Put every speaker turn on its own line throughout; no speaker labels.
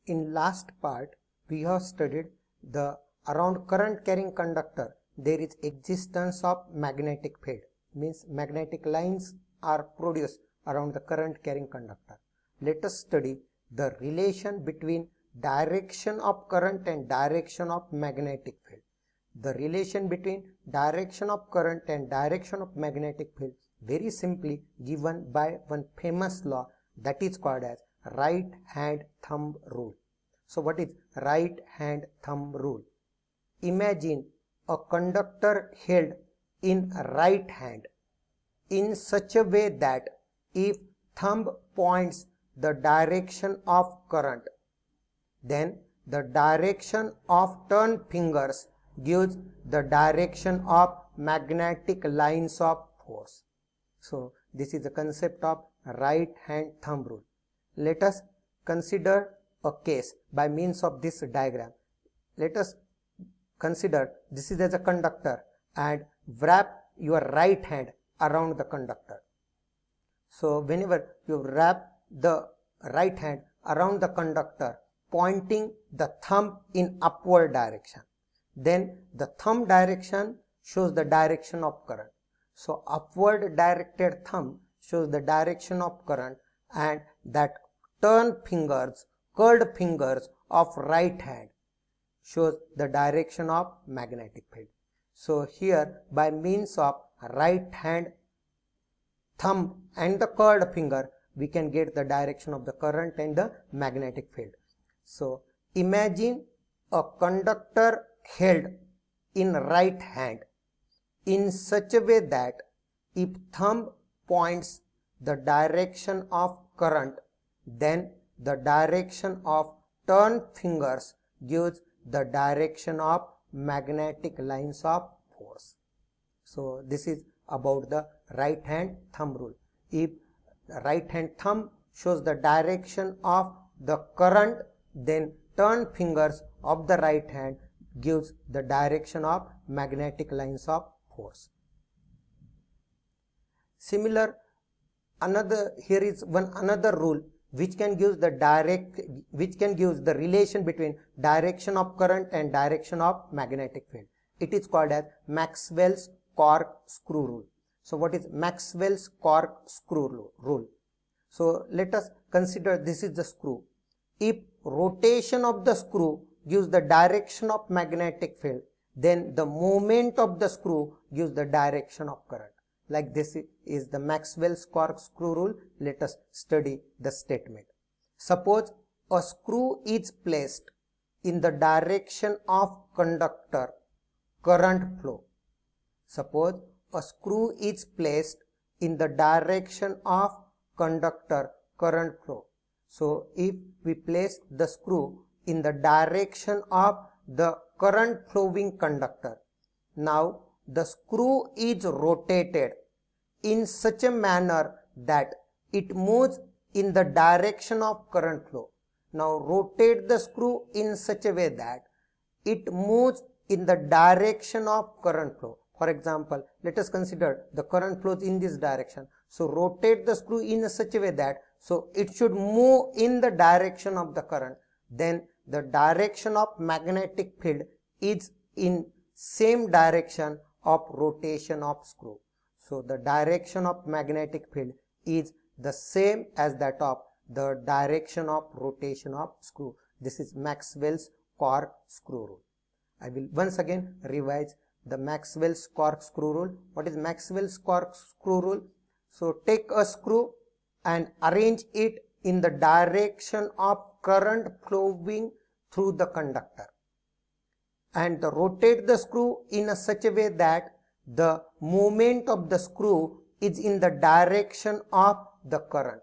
In last part, we have studied the around current carrying conductor there is existence of magnetic field, means magnetic lines are produced around the current carrying conductor. Let us study the relation between direction of current and direction of magnetic field. The relation between direction of current and direction of magnetic field very simply given by one famous law that is called as right hand thumb rule. So what is right hand thumb rule? Imagine a conductor held in right hand in such a way that if thumb points the direction of current, then the direction of turn fingers gives the direction of magnetic lines of force. So this is the concept of right hand thumb rule. Let us consider a case by means of this diagram. Let us consider this is as a conductor and wrap your right hand around the conductor. So whenever you wrap the right hand around the conductor pointing the thumb in upward direction, then the thumb direction shows the direction of current. So upward directed thumb shows the direction of current, and that turn fingers, curled fingers of right hand shows the direction of magnetic field. So here by means of right hand thumb and the curled finger we can get the direction of the current and the magnetic field. So imagine a conductor held in right hand in such a way that if thumb points the direction of current, then the direction of turn fingers gives the direction of magnetic lines of force. So this is about the right hand thumb rule. If right hand thumb shows the direction of the current, then turn fingers of the right hand gives the direction of magnetic lines of force. Similar, here is another rule which can give the relation between direction of current and direction of magnetic field. It is called as Maxwell's corkscrew rule. So what is Maxwell's corkscrew rule? So let us consider this is the screw. If rotation of the screw gives the direction of magnetic field, then the movement of the screw gives the direction of current. Like this is the Maxwell's corkscrew rule. Let us study the statement. Suppose a screw is placed in the direction of conductor current flow. Suppose a screw is placed in the direction of conductor current flow. So if we place the screw in the direction of the current flowing conductor, now the screw is rotated in such a manner that it moves in the direction of current flow. Now rotate the screw in such a way that it moves in the direction of current flow. For example, let us consider the current flows in this direction. So rotate the screw in such a way that so it should move in the direction of the current. Then the direction of magnetic field is in same direction of rotation of screw. So the direction of magnetic field is the same as that of the direction of rotation of screw. This is Maxwell's corkscrew rule. I will once again revise the Maxwell's corkscrew rule. What is Maxwell's corkscrew rule? So take a screw and arrange it in the direction of current flowing through the conductor, and rotate the screw in such a way that the movement of the screw is in the direction of the current.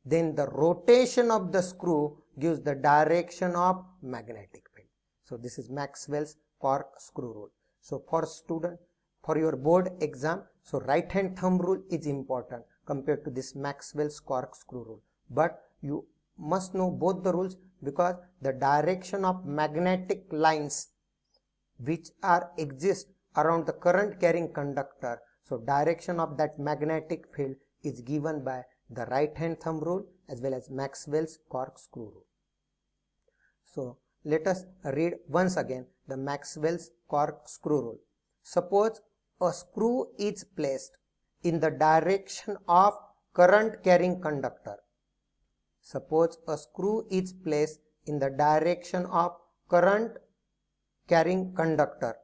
Then the rotation of the screw gives the direction of magnetic field. So this is Maxwell's corkscrew rule. So for student, for your board exam, so right hand thumb rule is important compared to this Maxwell's corkscrew rule. But you must know both the rules because the direction of magnetic lines which exist around the current carrying conductor. So direction of that magnetic field is given by the right hand thumb rule as well as Maxwell's corkscrew rule. So let us read once again the Maxwell's corkscrew rule. Suppose a screw is placed in the direction of current carrying conductor. Suppose a screw is placed in the direction of current carrying conductor.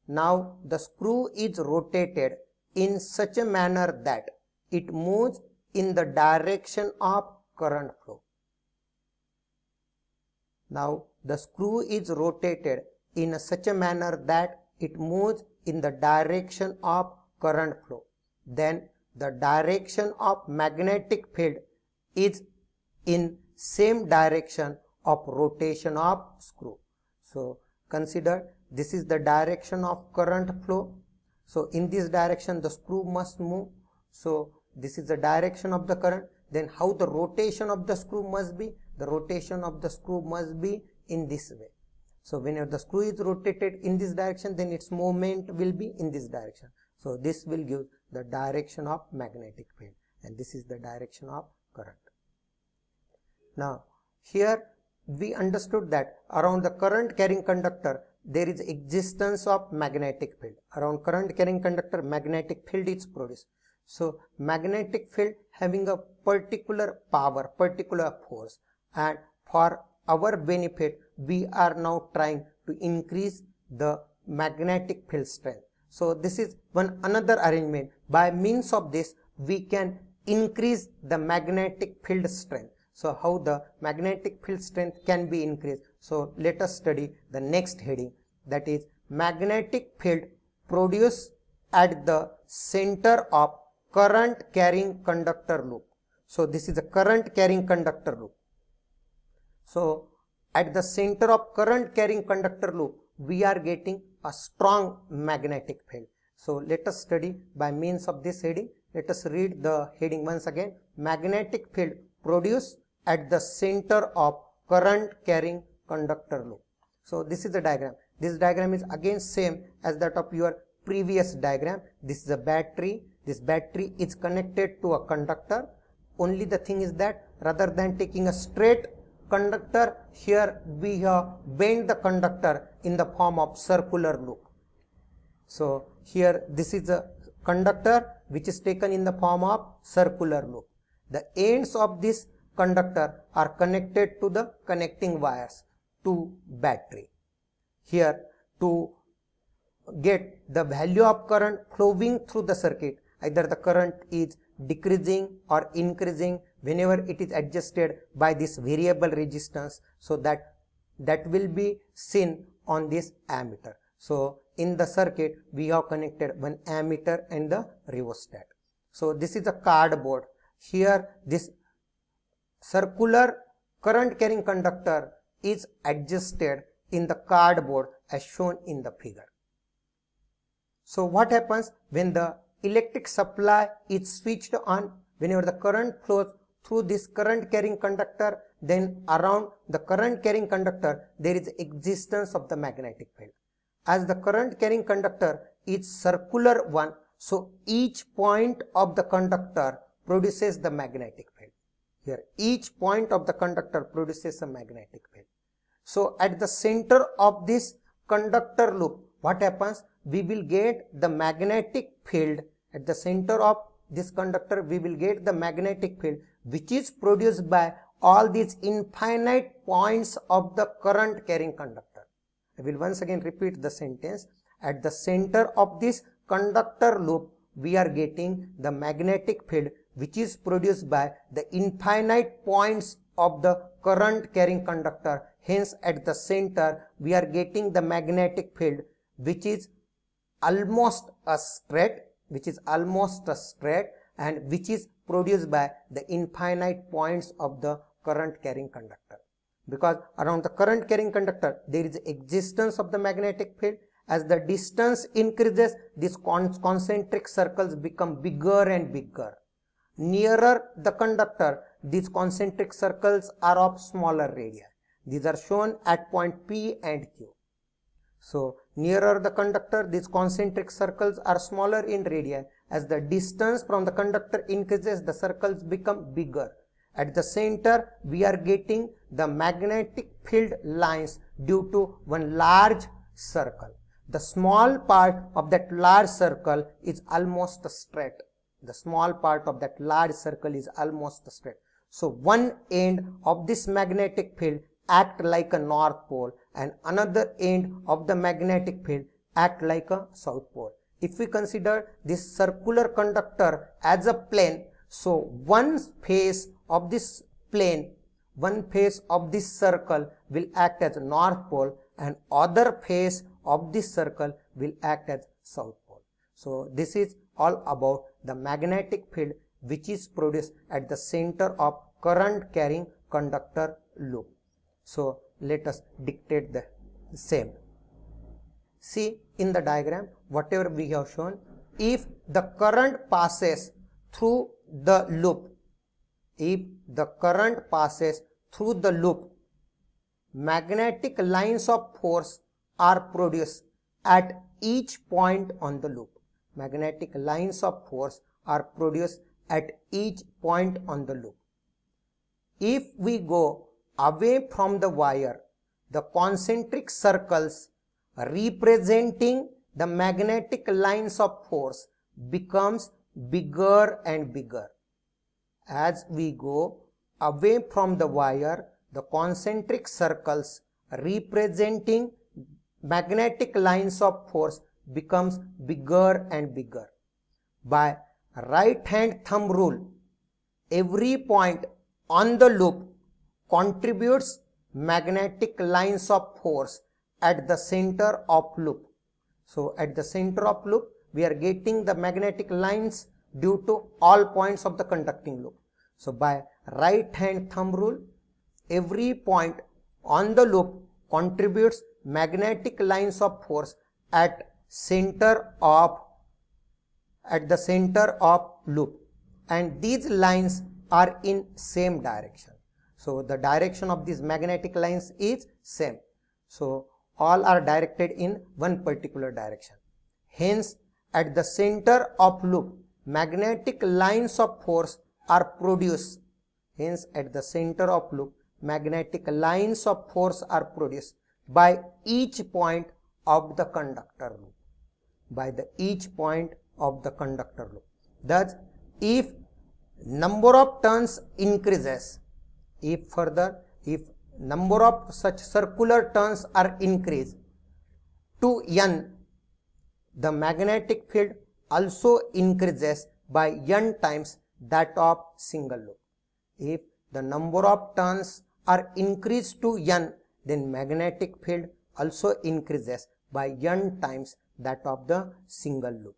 Now the screw is rotated in such a manner that it moves in the direction of current flow. Now the screw is rotated in such a manner that it moves in the direction of current flow. Then the direction of magnetic field is in same direction of rotation of screw. So consider this is the direction of current flow. So in this direction the screw must move. So this is the direction of the current. Then how the rotation of the screw must be? The rotation of the screw must be in this way. So whenever the screw is rotated in this direction, then its movement will be in this direction. So this will give the direction of magnetic field, and this is the direction of current. Now here we understood that around the current carrying conductor there is existence of magnetic field. Around current carrying conductor magnetic field is produced. So magnetic field having a particular power, particular force, and for our benefit we are now trying to increase the magnetic field strength. So this is one another arrangement. By means of this we can increase the magnetic field strength. So how the magnetic field strength can be increased? So let us study the next heading, that is magnetic field produced at the center of current carrying conductor loop. So this is a current carrying conductor loop. So at the center of current carrying conductor loop we are getting a strong magnetic field. So let us study by means of this heading. Let us read the heading once again. Magnetic field produced at the center of current carrying conductor loop. So this is the diagram. This diagram is again same as that of your previous diagram. This is a battery. This battery is connected to a conductor. Only the thing is that rather than taking a straight conductor, here we have bent the conductor in the form of circular loop. So here this is a conductor which is taken in the form of circular loop. The ends of this conductor are connected to the connecting wires to battery. Here to get the value of current flowing through the circuit, either the current is decreasing or increasing whenever it is adjusted by this variable resistance, so that will be seen on this ammeter. So in the circuit we have connected one ammeter and the rheostat. So this is a cardboard. Here this circular current carrying conductor is adjusted in the cardboard as shown in the figure. So what happens when the electric supply is switched on? Whenever the current flows through this current carrying conductor, then around the current carrying conductor there is existence of the magnetic field. As the current carrying conductor is circular one, so each point of the conductor produces the magnetic field. Here each point of the conductor produces a magnetic field. So at the center of this conductor loop, what happens? We will get the magnetic field at the center of this conductor. We will get the magnetic field which is produced by all these infinite points of the current carrying conductor. I will once again repeat the sentence. At the center of this conductor loop we are getting the magnetic field which is produced by the infinite points of the current carrying conductor. Hence at the center we are getting the magnetic field which is almost a straight, and which is produced by the infinite points of the current carrying conductor. Because around the current carrying conductor there is existence of the magnetic field. As the distance increases, these concentric circles become bigger and bigger. Nearer the conductor, these concentric circles are of smaller radii. These are shown at point P and Q. So nearer the conductor, these concentric circles are smaller in radii. As the distance from the conductor increases, the circles become bigger. At the center, we are getting the magnetic field lines due to one large circle. The small part of that large circle is almost straight. The small part of that large circle is almost straight. So one end of this magnetic field act like a north pole and another end of the magnetic field act like a south pole. If we consider this circular conductor as a plane, so one face of this plane, one face of this circle will act as north pole and other face of this circle will act as south pole. So this is all about the magnetic field which is produced at the center of current carrying conductor loop. So let us dictate the same. See in the diagram whatever we have shown, if the current passes through the loop, if the current passes through the loop, magnetic lines of force are produced at each point on the loop. Magnetic lines of force are produced at each point on the loop. If we go away from the wire, the concentric circles representing the magnetic lines of force becomes bigger and bigger. As we go away from the wire, the concentric circles representing magnetic lines of force becomes bigger and bigger. By right hand thumb rule, every point on the loop contributes magnetic lines of force at the center of loop. So at the center of loop, we are getting the magnetic lines due to all points of the conducting loop. So by right hand thumb rule, every point on the loop contributes magnetic lines of force at the center of loop, and these lines are in same direction. So the direction of these magnetic lines is same. So all are directed in one particular direction. Hence, at the center of loop, magnetic lines of force are produced. Hence, at the center of loop, magnetic lines of force are produced by each point of the conductor loop. By each point of the conductor loop. Thus, if number of turns increases, if number of such circular turns are increased to n, the magnetic field also increases by n times that of single loop. If the number of turns are increased to n, then magnetic field also increases by n times that of the single loop.